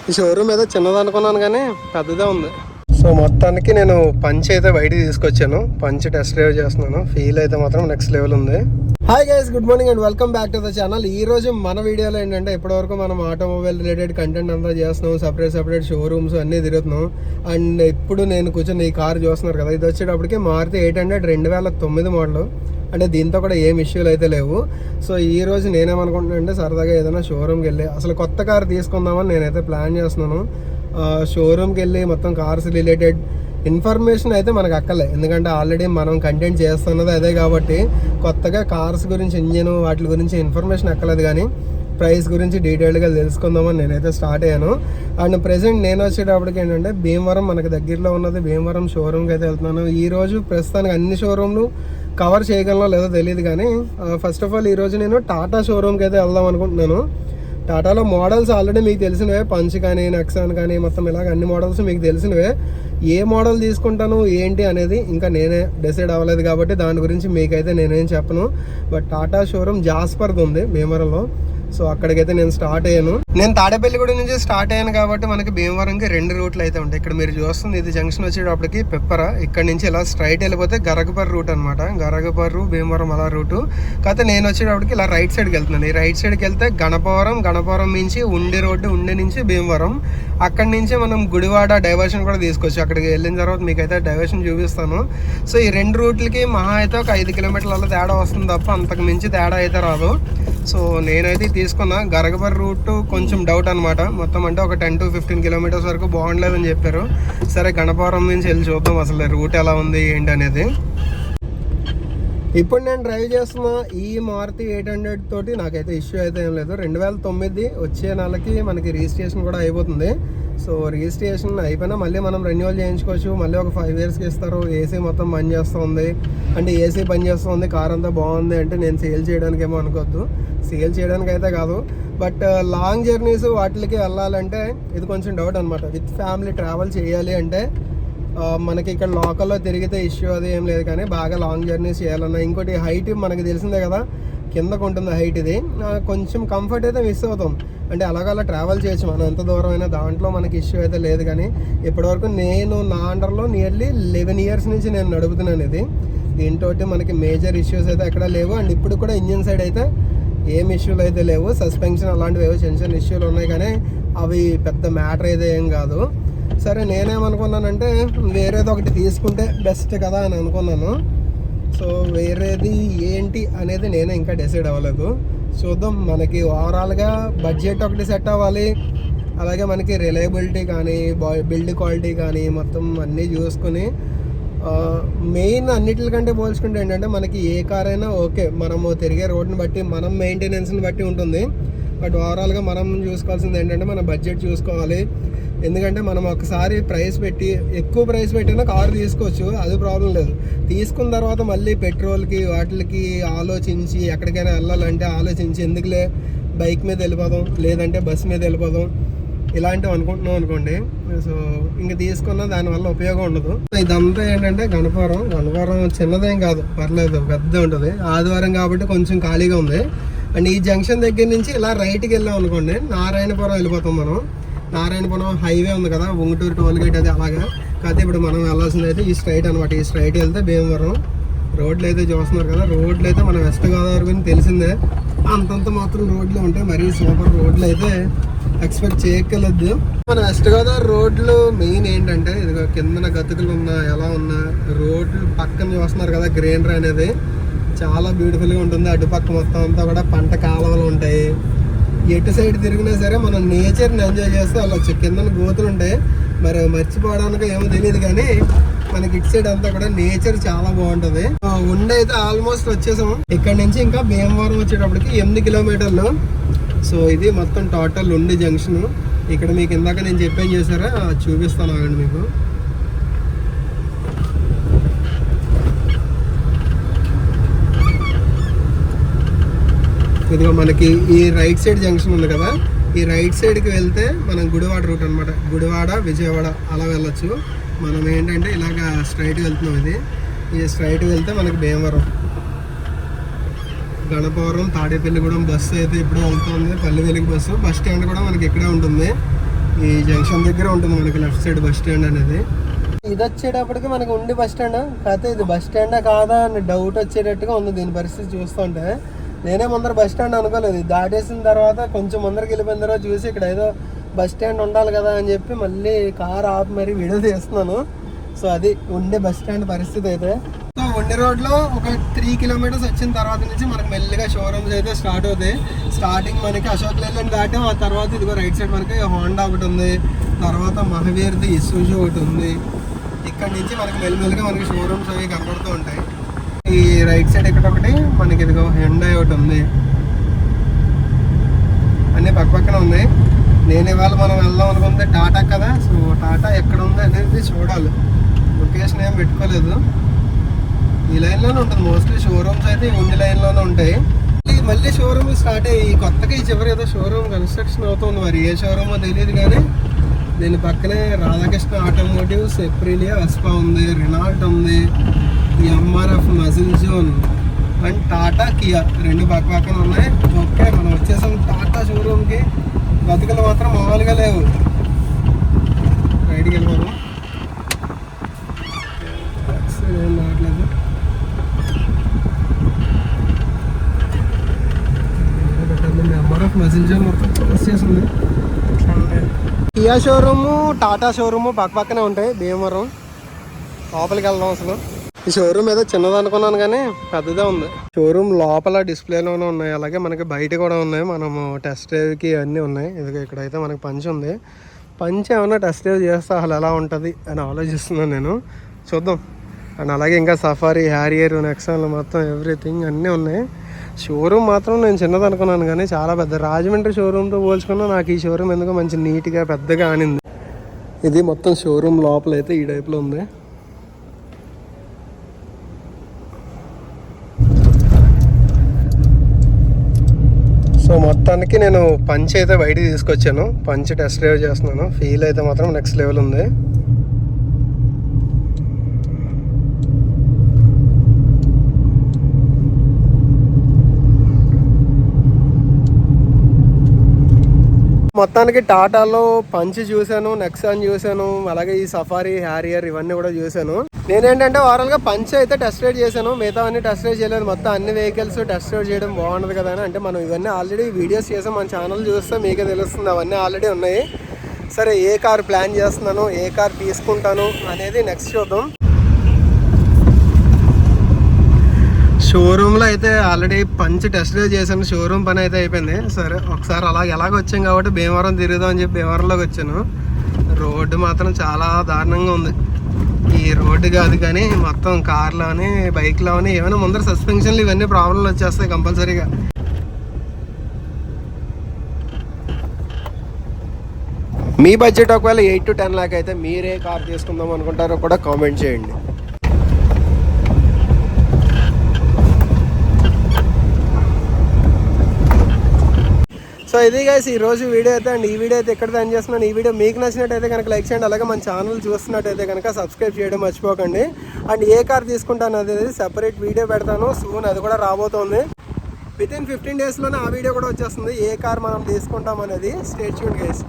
ఈ షోరూమ్ ఏదో చిన్నది అనుకున్నాను కానీ పెద్దదే ఉంది. సో మొత్తానికి నేను పంచ్ అయితే బయటికి తీసుకొచ్చాను. పంచ్ టెస్ట్ డ్రైవ్ చేస్తున్నాను. ఫీల్ అయితే మాత్రం నెక్స్ట్ లెవెల్ ఉంది. Hi guys, good morning and welcome back to the channel. ఈ రోజు మన వీడియోలో ఏంటంటే ఇప్పటివరకు మనం ఆటోమొబైల్ రిలేటెడ్ కంటెంట్ అంతా చేస్తున్నాం. సపరేట్ షోరూమ్స్ అన్నీ తిరుగుతున్నాం. అండ్ ఇప్పుడు నేను కూర్చొని ఈ కార్ చూస్తున్నారు కదా, ఇది వచ్చేటప్పటికి మారుతి 800 2009 మోడల్. అంటే దీంతో కూడా ఏం ఇష్యూలు అయితే లేవు. సో ఈ రోజు నేనేమనుకుంటున్నాను అంటే సరదాగా ఏదైనా షోరూమ్కి వెళ్ళి అసలు కొత్త కార్ తీసుకుందామని నేనైతే ప్లాన్ చేస్తున్నాను. షోరూమ్కి వెళ్ళి మొత్తం కార్స్ రిలేటెడ్ ఇన్ఫర్మేషన్ అయితే మనకు అక్కలే, ఎందుకంటే ఆల్రెడీ మనం కంటెంట్ చేస్తున్నది అదే కాబట్టి కొత్తగా కార్స్ గురించి, ఇంజిన్ వాటి గురించి ఇన్ఫర్మేషన్ అక్కలేదు. కానీ ప్రైస్ గురించి డీటెయిల్గా తెలుసుకుందామని నేనైతే స్టార్ట్ అయ్యాను. అండ్ ప్రెసెంట్ నేను వచ్చేటప్పటికి ఏంటంటే భీమవరం మనకి దగ్గరలో ఉన్నది భీమవరం షోరూమ్కి అయితే వెళ్తున్నాను. ఈరోజు ప్రస్తుతానికి అన్ని షోరూమ్లు కవర్ చేయగలనో లేదో తెలియదు, కానీ ఫస్ట్ ఆఫ్ ఆల్ ఈరోజు నేను టాటా షోరూమ్కి అయితే వెళ్దాం అనుకుంటున్నాను. టాటాలో మోడల్స్ ఆల్రెడీ మీకు తెలిసినవే, పంచ్ కానీ నెక్సాన్ కానీ మొత్తం ఇలాగ అన్ని మోడల్స్ మీకు తెలిసినవే. ఏ మోడల్ తీసుకుంటాను ఏంటి అనేది ఇంకా నేనే డిసైడ్ అవ్వలేదు కాబట్టి దాని గురించి మీకైతే నేనేం చెప్పను. బట్ టాటా షోరూమ్ జాస్పర్ది ఉంది భీమవరంలో. సో అక్కడికైతే నేను స్టార్ట్ అయ్యాను. నేను తాడేపల్లిగూడ నుంచి స్టార్ట్ అయ్యాను కాబట్టి మనకి భీమవరంకి 2 రూట్లు అయితే ఉంటాయి. ఇక్కడ మీరు చూస్తుంది ఇది జంక్షన్ వచ్చేటప్పటికి పెప్పర. ఇక్కడ నుంచి ఇలా స్ట్రైట్ వెళ్ళిపోతే గరగపర్రు రూట్ అనమాట. గరగపర్రు భీమవరం అలా రూటు. కాకపోతే నేను వచ్చేటప్పటికి ఇలా రైట్ సైడ్కి వెళ్తున్నాను. ఈ రైట్ సైడ్కి వెళ్తే గణపవరం నుంచి ఉండి రోడ్డు, ఉండి నుంచి భీమవరం. అక్కడి నుంచి మనం గుడివాడ డైవర్షన్ కూడా తీసుకోవచ్చు. అక్కడికి వెళ్ళిన తర్వాత మీకైతే డైవర్షన్ చూపిస్తాను. సో ఈ 2 రూట్లకి మహా అయితే ఒక 5 కిలోమీటర్ల తేడా వస్తుంది తప్ప అంతకు మించి తేడా అయితే రాదు. సో నేనైతే తీసుకున్నా. గరగపర్రు రూట్ కొంచెం డౌట్ అనమాట. మొత్తం అంటే ఒక 10 to 15 కిలోమీటర్స్ వరకు బాగుండలేదని చెప్పారు. సరే గణపవరం నుంచి వెళ్ళి చూద్దాం అసలు రూట్ ఎలా ఉంది ఏంటి అనేది. ఇప్పుడు నేను డ్రైవ్ చేస్తున్న ఈ మారుతి 800 తోటి నాకైతే ఇష్యూ అయితే ఏం లేదు. 2009 వచ్చే నెలకి మనకి రిజిస్ట్రేషన్ కూడా అయిపోతుంది. సో రిజిస్ట్రేషన్ అయిపోయినా మళ్ళీ మనం రెన్యువల్ చేయించుకోవచ్చు. మళ్ళీ ఒక 5 yearsకి ఇస్తారు. ఏసీ మొత్తం పని చేస్తుంది. అంటే ఏసీ పని చేస్తుంది, కార్ అంతా బాగుంది అంటే నేను సేల్ చేయడానికి ఏమో అనుకోవద్దు. సేల్ చేయడానికి అయితే కాదు, బట్ లాంగ్ జర్నీస్ వాటికి వెళ్ళాలంటే ఇది కొంచెం డౌట్ అనమాట. విత్ ఫ్యామిలీ ట్రావెల్ చేయాలి అంటే మనకి ఇక్కడ లోకల్లో తిరిగితే ఇష్యూ అది ఏం లేదు, కానీ బాగా లాంగ్ జర్నీస్ చేయాలన్నా. ఇంకోటి హైట్ మనకి తెలిసిందే కదా, కిందకు ఉంటుంది హైట్. ఇది కొంచెం కంఫర్ట్ అయితే మిస్ అవుతాం. అంటే అలాగలా ట్రావెల్ చేయొచ్చు మనం ఎంత దూరం అయినా, దాంట్లో మనకి ఇష్యూ అయితే లేదు. కానీ ఇప్పటివరకు నేను నా అండర్లో నియర్లీ 11 years నుంచి నేను నడుపుతున్నాను ఇది. దీంతో మనకి మేజర్ ఇష్యూస్ అయితే ఎక్కడా లేవు. అండ్ ఇప్పుడు కూడా ఇంజిన్ సైడ్ అయితే ఏం ఇష్యూలు అయితే లేవు. సస్పెన్షన్ అలాంటివి ఏవో చిన్న ఇష్యూలు ఉన్నాయి, కానీ అవి పెద్ద మ్యాటర్ అయితే ఏం కాదు. సరే నేనేమనుకున్నానంటే వేరేది ఒకటి తీసుకుంటే బెస్ట్ కదా అని అనుకున్నాను. సో వేరేది ఏంటి అనేది నేనే ఇంకా డిసైడ్ అవ్వలేదు. చూద్దాం. మనకి ఓవరాల్గా బడ్జెట్ ఒకటి సెట్ అవ్వాలి, అలాగే మనకి రిలయబిలిటీ కానీ బిల్డ్ క్వాలిటీ కానీ మొత్తం అన్నీ చూసుకుని మెయిన్ అన్నిటికంటే పోల్చుకుంటే ఏంటంటే మనకి ఏ కార్ అయినా ఓకే, మనము తిరిగే రోడ్ని బట్టి మనం మెయింటెనెన్స్ని బట్టి ఉంటుంది. బట్ ఓవరాల్గా మనం చూసుకోవాల్సింది ఏంటంటే మన బడ్జెట్ చూసుకోవాలి. ఎందుకంటే మనం ఒకసారి ఎక్కువ ప్రైస్ పెట్టినా కారు తీసుకోవచ్చు, అది ప్రాబ్లం లేదు. తీసుకున్న తర్వాత మళ్ళీ పెట్రోల్కి వాటికి ఆలోచించి ఎక్కడికైనా వెళ్ళాలంటే ఆలోచించి ఎందుకులే బైక్ మీద వెళ్ళిపోదాం లేదంటే బస్ మీద వెళ్ళిపోదాం ఇలాంటివి అనుకుంటున్నాం అనుకోండి. సో ఇంకా తీసుకున్న దానివల్ల ఉపయోగం ఉండదు. ఇదంతా ఏంటంటే గణపవరం చిన్నదేం కాదు, పర్లేదు, పెద్ద ఉంటుంది. ఆదివారం కాబట్టి కొంచెం ఖాళీగా ఉంది. అండ్ ఈ జంక్షన్ దగ్గర నుంచి ఇలా రైట్కి వెళ్ళాం అనుకోండి, నారాయణపురం వెళ్ళిపోతాం మనం. నారాయణపురం హైవే ఉంది కదా, ఉంగుటూరు టోల్ గేట్ అది అలాగా. కాకపోతే ఇప్పుడు మనం వెళ్ళాల్సింది అయితే ఈ స్ట్రైట్ అనమాట. ఈ స్ట్రైట్ వెళ్తే భీమవరం. రోడ్లు అయితే చూస్తున్నారు కదా, రోడ్లు అయితే మన వెస్ట్ గోదావరి గురించి తెలిసిందే, అంతంత మాత్రం రోడ్లు ఉంటాయి. మరీ సూపర్ రోడ్లు అయితే ఎక్స్పెక్ట్ చేయక్కర్లేదు. మన వెస్ట్ గోదావరి రోడ్లు మెయిన్ ఏంటంటే ఇదిగో కిందన గతుకులు ఉన్నా ఎలా ఉన్నా రోడ్లు పక్కన చూస్తున్నారు కదా, గ్రీనరీ అనేది చాలా బ్యూటిఫుల్గా ఉంటుంది. అటుపక్క మొత్తం అంతా కూడా పంట కాలువలు ఉంటాయి. ఎటు సైడ్ తిరిగినా సరే మనం నేచర్ని ఎంజాయ్ చేస్తూ వెళ్ళొచ్చు. కింద గోతులు ఉంటాయి, మరి మర్చిపోవడానికి ఏమో తెలియదు, కానీ మనకి ఇటు సైడ్ అంతా కూడా నేచర్ చాలా బాగుంటుంది. ఉండి అయితే ఆల్మోస్ట్ వచ్చేసాం. ఇక్కడ నుంచి ఇంకా భీమవరం వచ్చేటప్పటికి 8 కిలోమీటర్లు. సో ఇది మొత్తం టోటల్ ఉండి జంక్షన్. ఇక్కడ మీకు ఇందాక నేను చెప్పాను చేశారా, చూపిస్తాను ఆగండి మీకు. ఇదిగో మనకి ఈ రైట్ సైడ్ జంక్షన్ ఉంది కదా, ఈ రైట్ సైడ్కి వెళ్తే మనం గుడివాడ రూట్ అనమాట. గుడివాడ విజయవాడ అలా వెళ్ళొచ్చు. మనం ఏంటంటే ఇలాగ స్ట్రైట్ వెళ్తున్నాం. ఈ స్ట్రైట్ వెళ్తే మనకి భీమవరం, గణపవరం, తాడేపల్లిగూడెం బస్సు అయితే ఇప్పుడు వెళ్తుంది. Palle Velugu bus. Bus stand కూడా మనకి ఇక్కడే ఉంటుంది. ఈ జంక్షన్ దగ్గర ఉంటుంది మనకి లెఫ్ట్ సైడ్ బస్ స్టాండ్ అనేది. ఇది వచ్చేటప్పటికి మనకి ఉండి బస్ స్టాండ్, కాకపోతే ఇది బస్ స్టాండా కాదా అని డౌట్ వచ్చేటట్టుగా ఉంది దీని పరిస్థితి చూస్తుంటే. నేనే ముందర బస్ స్టాండ్ అనుకోలేదు, దాటేసిన తర్వాత కొంచెం ముందరికి వెళ్ళిపోయిన తర్వాత చూసి ఇక్కడ ఏదో బస్ స్టాండ్ ఉండాలి కదా అని చెప్పి మళ్ళీ కార్ ఆపి మరి వీడియో తీస్తున్నాను. సో అది ఉండే బస్ స్టాండ్ పరిస్థితి అయితే. సో ఉండి రోడ్లో ఒక 3 కిలోమీటర్స్ వచ్చిన తర్వాత నుంచి మనకి మెల్లిగా షోరూమ్స్ అయితే స్టార్ట్ అవుతాయి. స్టార్టింగ్ మనకి అశోక్ లేలాండ్ దాటాం, ఆ తర్వాత ఇదిగో రైట్ సైడ్ మనకి హోండా ఒకటి ఉంది, తర్వాత మహావీర్ది ఇసుజు ఒకటి ఉంది. ఇక్కడ నుంచి మనకి మెల్లిమెల్లిగా మనకి షోరూమ్స్ అవి కనబడుతూ ఉంటాయి. ఈ రైట్ సైడ్ ఇక్కడ ఒకటి మనకి ఇదిగో హెండా ఒకటి ఉంది, అన్నీ పక్క పక్కన ఉన్నాయి. నేను ఇవాళ మనం వెళ్దాం అనుకుంటే టాటా కదా, సో టాటా ఎక్కడ ఉంది అనేది చూడాలి. లొకేషన్ ఏం పెట్టుకోలేదు. ఈ లైన్లోనే ఉంటుంది మోస్ట్లీ షోరూమ్స్ అయితే, ఈ ఉండి లైన్లోనే ఉంటాయి. మళ్ళీ షోరూమ్ స్టార్ట్ అయ్యి కొత్తగా ఈ చివరి ఏదో షోరూమ్ కన్స్ట్రక్షన్ అవుతుంది, మరి ఏ షోరూమో తెలియదు. కానీ దీని పక్కనే రాధాకృష్ణ ఆటోమోటివ్స్, ఎప్రిలియా, వెస్పా ఉంది, రినాల్ట్ ఉంది, MRF, muscle zone and Tata, Kia 2 పక్క పక్కన ఉన్నాయి. ఓకే, మనం వచ్చేసాం టాటా షోరూమ్కి. బతుకలు మాత్రం మామూలుగా లేవు. రైడ్కి వెళ్ళిపోదాం, ఏం రావట్లేదు. ఎంఆర్ఎఫ్, మజిల్ జోన్ మొత్తం క్లోజ్ చేసింది. కియా షోరూము, టాటా షోరూము పక్క పక్కనే ఉంటాయి. భీమవరం లోపలికి వెళ్దాం. అసలు ఈ షోరూమ్ ఏదో చిన్నది అనుకున్నాను కానీ పెద్దదే ఉంది. షోరూమ్ లోపల డిస్ప్లేలోనే ఉన్నాయి, అలాగే మనకి బయట కూడా ఉన్నాయి. మనము టెస్ట్ డ్రైవ్కి అన్నీ ఉన్నాయి. ఇదిగో ఇక్కడైతే మనకి పంచ్ ఉంది. పంచ్ ఏమన్నా టెస్ట్ డ్రైవ్ చేస్తే అసలు ఎలా ఉంటుంది అని ఆలోచిస్తున్నాను నేను. చూద్దాం. అండ్ అలాగే ఇంకా సఫారీ, హ్యారియర్, నెక్సాన్ మొత్తం ఎవ్రీథింగ్ అన్నీ ఉన్నాయి. షోరూమ్ మాత్రం నేను చిన్నది అనుకున్నాను కానీ చాలా పెద్ద. రాజమండ్రి షోరూమ్తో పోల్చుకున్నా నాకు ఈ షోరూమ్ ఎందుకో మంచి నీట్గా పెద్దగా ఆనింది. ఇది మొత్తం షోరూమ్ లోపల అయితే ఈ టైప్లో ఉంది. సో మొత్తానికి నేను పంచ్ అయితే బయటికి తీసుకొచ్చాను. పంచ్ టెస్ట్ డ్రైవ్ చేస్తున్నాను. ఫీల్ అయితే మాత్రం నెక్స్ట్ లెవెల్ ఉంది. మొత్తానికి టాటాలో పంచ్ చూశాను, నెక్సాన్ చూశాను, అలాగే ఈ సఫారీ, హ్యారియర్ ఇవన్నీ కూడా చూశాను. నేనేంటంటే ఓవరాల్గా పంచ్ అయితే టెస్ట్ రైడ్ చేశాను, మిగతా అన్ని టెస్ట్ రైడ్ చేయలేదు. మొత్తం అన్ని వెహికల్స్ టెస్ట్ రైడ్ చేయడం బాగుండదు కదా అని. అంటే మనం ఇవన్నీ ఆల్రెడీ వీడియోస్ చేసాం, మన ఛానల్ చూస్తే మీకే తెలుస్తుంది. అవన్నీ ఆల్రెడీ ఉన్నాయి. సరే, ఏ కార్ ప్లాన్ చేస్తున్నాను, ఏ కార్ తీసుకుంటాను అనేది నెక్స్ట్ చూద్దాం. షోరూమ్లో అయితే ఆల్రెడీ పంచ్ టెస్ట్ డ్రైవ్ చేశాను. షోరూమ్ పని అయితే అయిపోయింది. సరే, ఒకసారి ఎలాగ వచ్చాం కాబట్టి భీమవరం తిరుగుదాం అని చెప్పి భీమవరంలోకి వచ్చాను. రోడ్డు మాత్రం చాలా దారుణంగా ఉంది. ఈ రోడ్డు కాదు కానీ మొత్తం కార్లోని, బైక్లోని ఏమైనా ముందర సస్పెన్షన్లు ఇవన్నీ ప్రాబ్లంలు వచ్చేస్తాయి కంపల్సరీగా. మీ బడ్జెట్ ఒకవేళ 8 to 10 లాక్ అయితే మీరే కార్ తీసుకుందాం అనుకుంటారో కూడా కామెంట్ చేయండి. సో ఇది గైస్ ఈ రోజు వీడియో అయితే. అండ్ ఈ వీడియో అయితే ఎక్కడ ఎండ్ చేస్తున్నాను. ఈ వీడియో మీకు నచ్చినట్టయితే కనుక లైక్ చేయండి. అలాగే మన ఛానల్ చూస్తున్నట్టయితే కనుక సబ్స్క్రైబ్ చేయడం మర్చిపోకండి. అండ్ ఏ కార్ తీసుకుంటాను అనేది సెపరేట్ వీడియో పెడతాను సూన్, అది కూడా రాబోతోంది. వితిన్ 15 daysలోనే ఆ వీడియో కూడా వచ్చేస్తుంది, ఏ కార్ మనం తీసుకుంటాం అనేది. Stay tuned guys.